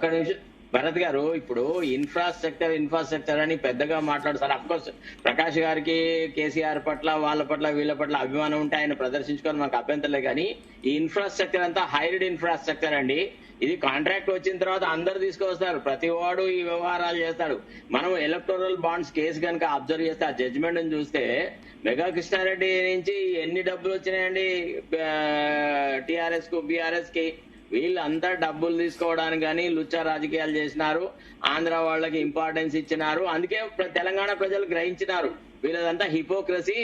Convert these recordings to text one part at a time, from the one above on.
ఒక్క నిమిషం భరత్ గారు, ఇప్పుడు ఇన్ఫ్రాస్ట్రక్చర్ అని పెద్దగా మాట్లాడుతారు. అఫ్కోర్స్ ప్రకాష్ గారికి కేసీఆర్ పట్ల వాళ్ళ పట్ల వీళ్ళ పట్ల అభిమానం ఉంటే ఆయన ప్రదర్శించుకొని మనకు అభ్యంతరలే. కానీ ఈ ఇన్ఫ్రాస్ట్రక్చర్ అంతా హైర్డ్ ఇన్ఫ్రాస్ట్రక్చర్ అండి. ఇది కాంట్రాక్ట్ వచ్చిన తర్వాత అందరు తీసుకొస్తారు, ప్రతి వాడు ఈ వ్యవహారాలు చేస్తాడు. మనం ఎలక్టోరల్ బాండ్స్ కేసు కనుక అబ్జర్వ్ చేస్తే ఆ జడ్జిమెంట్ చూస్తే మెగా కృష్ణారెడ్డి నుంచి ఎన్ని డబ్బులు వచ్చినాయండి టిఆర్ఎస్ కు బీఆర్ఎస్ కి. వీళ్ళంతా డబ్బులు తీసుకోవడానికి కానీ లుచ్చా రాజకీయాలు చేసినారు, ఆంధ్ర వాళ్ళకి ఇంపార్టెన్స్ ఇచ్చినారు. అందుకే తెలంగాణ ప్రజలు గ్రహించినారు వీళ్ళదంతా హిపోక్రసీ.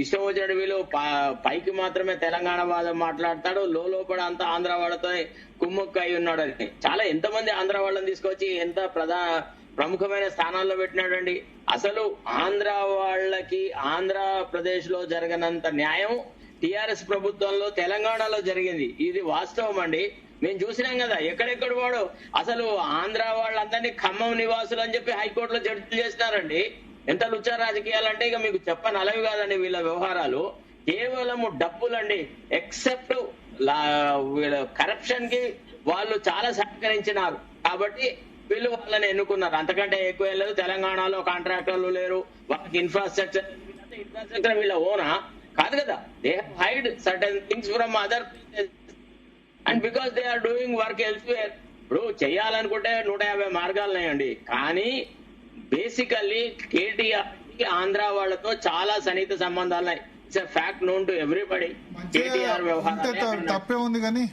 ఇష్టం వచ్చినట్టు వీళ్ళు పైకి మాత్రమే తెలంగాణ వాదం మాట్లాడతాడు, లోపల అంతా ఆంధ్ర వాళ్ళతో కుమ్ముక్కు అయి ఉన్నాడు అని. చాలా ఎంతమంది ఆంధ్ర వాళ్ళని తీసుకొచ్చి ఎంత ప్రముఖమైన స్థానాల్లో పెట్టినాడండి. అసలు ఆంధ్ర వాళ్ళకి ఆంధ్రప్రదేశ్ లో జరగనంత న్యాయం టిఆర్ఎస్ ప్రభుత్వంలో తెలంగాణలో జరిగింది. ఇది వాస్తవం అండి. మేము చూసినాం కదా, ఎక్కడెక్కడ వాడు అసలు ఆంధ్ర వాళ్ళందరినీ ఖమ్మం నివాసులు అని చెప్పి హైకోర్టులో జడ్జిలు చేసినారండి. ఎంత లుచ్చా రాజకీయాలు అంటే ఇక మీకు చెప్పని అలవి కాదండి వీళ్ళ వ్యవహారాలు. కేవలం డబ్బులండి. ఎక్సెప్ట్ వీళ్ళ కరప్షన్ కి వాళ్ళు చాలా సహకరించినారు కాబట్టి వీళ్ళు వాళ్ళని ఎన్నుకున్నారు. అంతకంటే ఎక్కువ లేదు. తెలంగాణలో కాంట్రాక్టర్లు లేరు, వాళ్ళకి ఇన్ఫ్రాస్ట్రక్చర్ వీళ్ళ ఓనా కాదు కదా. They have hide certain things from other places and because they are doing work elsewhere. ఇప్పుడు చేయాలనుకుంటే 150 మార్గాలు ఉన్నాయండి. కానీ బేసికల్లీ కేటీఆర్ ఆంధ్ర వాళ్ళతో చాలా సన్నిహిత సంబంధాలు ఉన్నాయి. It's a fact known to everybody. KTR వ్యవహారం తప్పే ఉంది. కానీ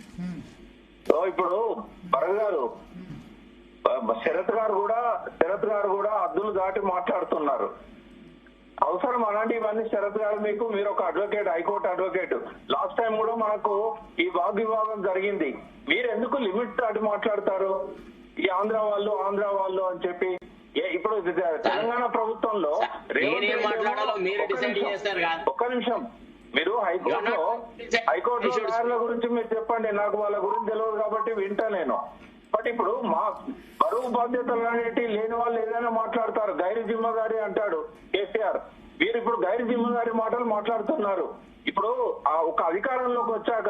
ఇప్పుడు భరత్ గారు, శరత్ గారు కూడా అద్దులు దాటి మాట్లాడుతున్నారు. అవసరం అలాంటి ఇవన్నీ శరత్ గారు మీకు? మీరు ఒక advocate, high court advocate. Last time కూడా మనకు ఈ వాగ్వివాదం జరిగింది. మీరు ఎందుకు లిమిట్ దాటి మాట్లాడతారు? ఈ ఆంధ్ర వాళ్ళు అని చెప్పి ఇప్పుడు తెలంగాణ ప్రభుత్వంలో ఒక్క నిమిషం, మీరు హైకోర్టు లాయర్ల గురించి మీరు చెప్పండి. నాకు వాళ్ళ గురించి తెలియదు కాబట్టి వింటా నేను. బట్ ఇప్పుడు మా బరువు బాధ్యతలు అనేవి లేని వాళ్ళు ఏదైనా మాట్లాడతారు. గైరు జిమ్మదారి అంటాడు కేసీఆర్. వీరు ఇప్పుడు గైరు జిమ్మదారి మాటలు మాట్లాడుతున్నారు. ఇప్పుడు ఒక అధికారంలోకి వచ్చాక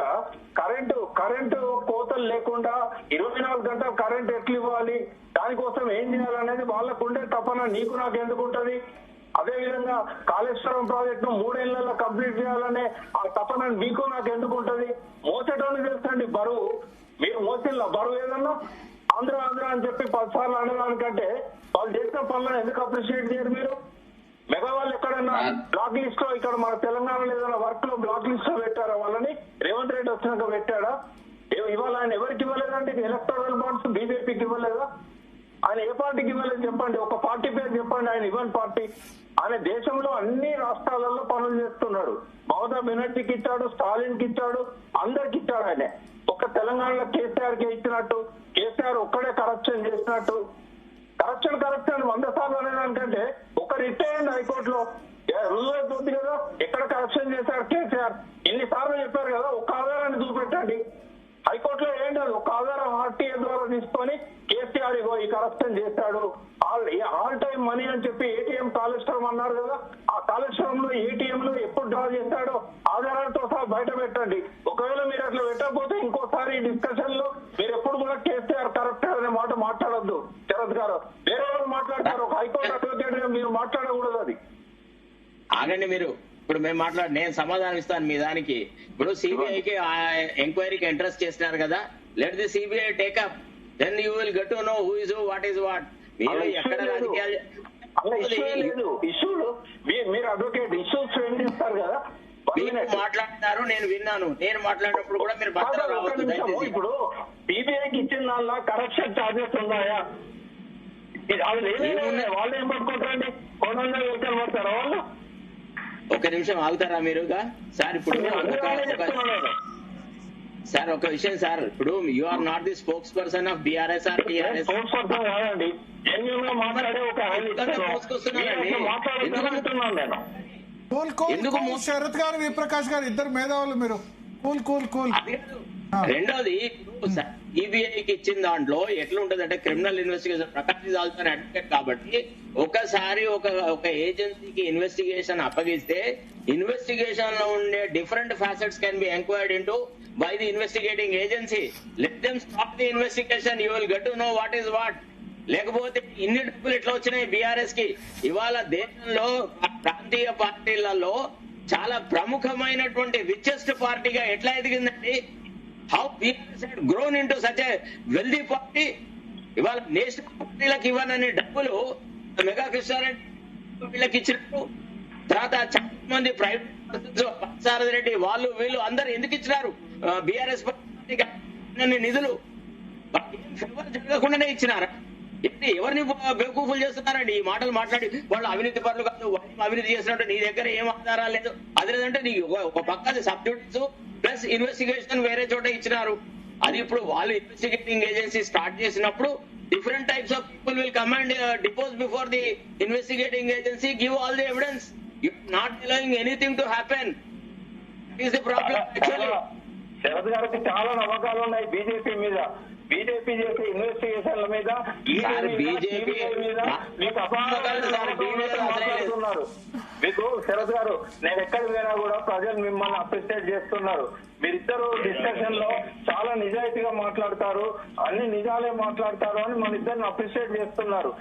కరెంటు కోతలు లేకుండా 24 గంటలు కరెంట్ ఎట్లు ఇవ్వాలి, దానికోసం ఏం చేయాలనేది వాళ్ళకు ఉండే తపన నీకు నాకు ఎందుకుంటది? అదే విధంగా కాళేశ్వరం ప్రాజెక్ట్ ను 3 ఏళ్లలో కంప్లీట్ చేయాలనే ఆ తపన మీకు నాకు ఎందుకుంటది? మోసేటోని తెలుసండి బరువు. మీరు మోసిల్లా బరువు ఏదన్నా? ఆంధ్ర అని చెప్పి 10 సార్లు అనడానికంటే వాళ్ళు చేసిన పనులను ఎందుకు అప్రిషియేట్ చేయరు మీరు? మెగా వాళ్ళు ఎక్కడన్నా బ్లాక్ లిస్ట్ లో, ఇక్కడ మన తెలంగాణలో ఏదైనా వర్క్ లో బ్లాక్ లిస్ట్ లో పెట్టారా వాళ్ళని? రేవంత్ రెడ్డి వచ్చినాక పెట్టాడా? ఇవాళ ఆయన ఎవరికి ఇవ్వలేదండి ఎలక్టోరల్ బాండ్స్? బీజేపీకి ఇవ్వలేదా? ఆయన ఏ పార్టీకి ఇవ్వలేదు చెప్పండి? ఒక పార్టీ పేరు చెప్పండి ఆయన ఇవ్వని పార్టీ. ఆయన దేశంలో అన్ని రాష్ట్రాలలో పనులు చేస్తున్నాడు. మమతా బెనర్జీకి ఇచ్చాడు, స్టాలిన్ కి ఇచ్చాడు, అందరికి ఇచ్చాడు. ఆయన ఒక్క తెలంగాణలో కేసీఆర్ కి ఇచ్చినట్టు, కేసీఆర్ ఒక్కడే కరప్షన్ చేసినట్టు. కరప్షన్ 100 సార్లు అనేదానికంటే ఒక రిటైర్డ్ హైకోర్టులో రుజువు అవుతుంది కదా ఎక్కడ కరప్షన్ చేశారు కేసీఆర్. ఎన్నిసార్లు చెప్పారు కదా, ఒక్క ఆధారాన్ని చూపెట్టండి. హైకోర్టులో ఏంటి అది? ఒక ఆధారం ఆర్టీఏ ద్వారా తీసుకొని కేసీఆర్ ఈ కరప్షన్ చేశాడు, ఆల్ టైమ్ మనీ అని చెప్పి ఏటీఎం కాళేశ్వరం అన్నారు కదా, ఆ కాళేశ్వరంలో ఏటీఎం లో ఎప్పుడు డ్రా చేశాడో ఆధారాలతో సహా బయట పెట్టండి. ఒకవేళ మీరు అట్లా పెట్టకపోతే ఇంకోసారి డిస్కషన్ లో మీరు ఎప్పుడు కూడా కేసీఆర్ కరప్టెడ్ అనే మాట మాట్లాడొద్దు శరత్ గారు. వేరే వాళ్ళు మాట్లాడతారు, ఒక హైకోర్టు అడ్వకేట్ గా మీరు మాట్లాడకూడదు. అది ఆగండి. మీరు ఇప్పుడు నేను సమాధానం ఇస్తాను మీ దానికి. ఇప్పుడు సిబిఐకి ఎంక్వైరీకి ఇంట్రెస్ట్ చేస్తున్నారు కదా, let the CBI take up, then you will get to know who is who, what is what. మీరు ఎక్కడ రాజకీయాలు ఇష్యూలు మీరు అడ్వకేట్ ఇష్యూస్ ఫ్రేమ్ చేస్తారు కదా, మాట్లాడతారు. నేను విన్నాను. నేను మాట్లాడినప్పుడు కూడా మీరు ఇప్పుడు సిబిఐకి ఇచ్చిన దానిలో కరప్షన్ చార్జెస్ ఉన్నాయా? వాళ్ళు ఏం పట్టుకుంటారండి? 100 వెహికల్ పడతారా వాళ్ళు? ఒక నిమిషం ఆగుతారా మీరుగా సార్? ఇప్పుడు సార్ ఒక విషయం సార్, ఇప్పుడు you are not the spokesperson of BRS or TRS. Sharath garu, Viprakash గారు ఇద్దరు మేధావులు. మీరు కూల్. రెండోది, ఈబీఐకి ఇచ్చిన దాంట్లో ఎట్లుంటదంటే criminal investigation. Prakash is also advocate కాబట్టి ఒకసారి ఒక ఏజెన్సీకి ఇన్వెస్టిగేషన్ అప్పగిస్తే ఇన్వెస్టిగేషన్ లో ఉండే different facets can be enquired into by the investigating agency. Let them stop the investigation. You will get to know what is what. లేకపోతే ఇన్ని డబ్బులు ఎట్లా వచ్చినాయి బీఆర్ఎస్ కి? ఇవాళ దేశంలో ప్రాంతీయ పార్టీలలో చాలా ప్రముఖమైనటువంటి రిచెస్ట్ పార్టీగా ఎట్లా ఎదిగిందండి? How BRS had grown into such a wealthy party. ఇవాళ నేషనల్ పార్టీలకు ఇవ్వనని డబ్బులు మెగా కృష్ణారెడ్డి వీళ్ళకి ఇచ్చినట్టు, తర్వాత చాలా మంది ప్రైవేట్ పార్థసారథి రెడ్డి వాళ్ళు వీళ్ళు అందరు ఎందుకు ఇచ్చినారు బీఆర్ఎస్ పార్టీకి నిధులు? ఫేవర్ జరగకుండానే ఇచ్చినారా? ఎవరిని బేవకూఫులు చేస్తున్నారండి? ఈ మాటలు మాట్లాడి వాళ్ళు అవినీతి పరులు కాదు, అవినీతి చేసినట్టు నీ దగ్గర ఏం ఆధారాలు లేదు. అది లేదంటే నీకు ఒక పక్క సబ్జెక్ట్స్ ప్లస్ ఇన్వెస్టిగేషన్ వేరే చోట ఇచ్చినారు. అది ఇప్పుడు వాళ్ళు ఇన్వెస్టిగేటింగ్ ఏజెన్సీ స్టార్ట్ చేసినప్పుడు different types of people will come and depose before the investigating agency, give all the evidence. You're not allowing anything to happen. That is the problem actually. Sharath గారికి చాలా నమ్మకాలు ఉన్నాయి బీజేపీ మీద. BJP చేసే ఇన్వెస్టిగేషన్ల మీద, BJP మీద మీకు మాట్లాడుతున్నారు. మీకు శరత్ గారు, నేను ఎక్కడికి పోయినా కూడా ప్రజలు మిమ్మల్ని అప్రిషియేట్ చేస్తున్నారు. మీరిద్దరు డిస్కషన్ లో చాలా నిజాయితీగా మాట్లాడతారు, అన్ని నిజాలే మాట్లాడతారు అని మన ఇద్దరిని అప్రిషియేట్ చేస్తున్నారు.